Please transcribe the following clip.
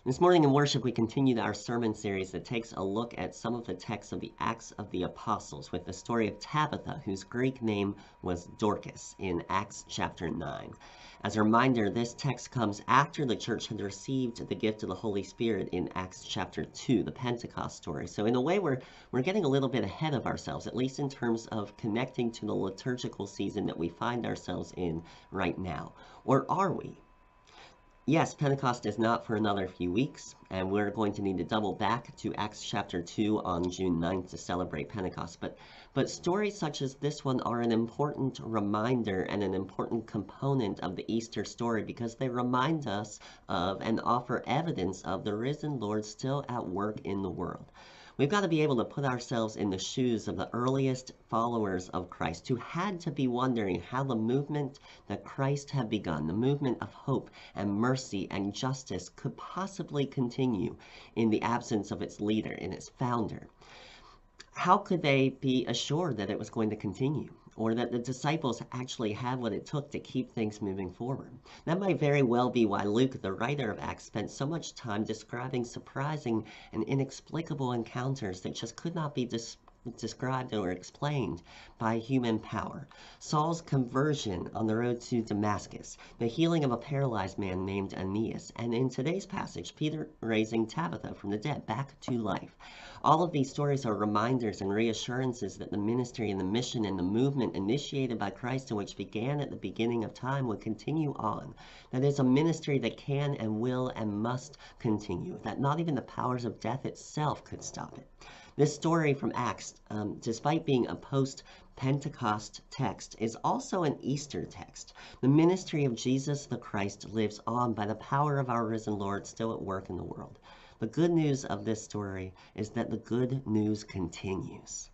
This morning in worship, we continued our sermon series that takes a look at some of the texts of the Acts of the Apostles with the story of Tabitha, whose Greek name was Dorcas, in Acts chapter 9. As a reminder, this text comes after the church had received the gift of the Holy Spirit in Acts chapter 2, the Pentecost story. So in a way, we're getting a little bit ahead of ourselves, at least in terms of connecting to the liturgical season that we find ourselves in right now. Or are we? Yes, Pentecost is not for another few weeks, and we're going to need to double back to Acts chapter 2 on June 9th to celebrate Pentecost. But stories such as this one are an important reminder and an important component of the Easter story because they remind us of and offer evidence of the risen Lord still at work in the world. We've got to be able to put ourselves in the shoes of the earliest followers of Christ who had to be wondering how the movement that Christ had begun, the movement of hope and mercy and justice, could possibly continue in the absence of its leader and its founder. How could they be assured that it was going to continue, or that the disciples actually had what it took to keep things moving forward? That might very well be why Luke, the writer of Acts, spent so much time describing surprising and inexplicable encounters that just could not be described or explained by human power. Saul's conversion on the road to Damascus, the healing of a paralyzed man named Aeneas, and in today's passage, Peter raising Tabitha from the dead back to life. All of these stories are reminders and reassurances that the ministry and the mission and the movement initiated by Christ and which began at the beginning of time would continue on. That is a ministry that can and will and must continue, that not even the powers of death itself could stop it. This story from Acts, despite being a post-Pentecost text, is also an Easter text. The ministry of Jesus the Christ lives on by the power of our risen Lord still at work in the world. The good news of this story is that the good news continues.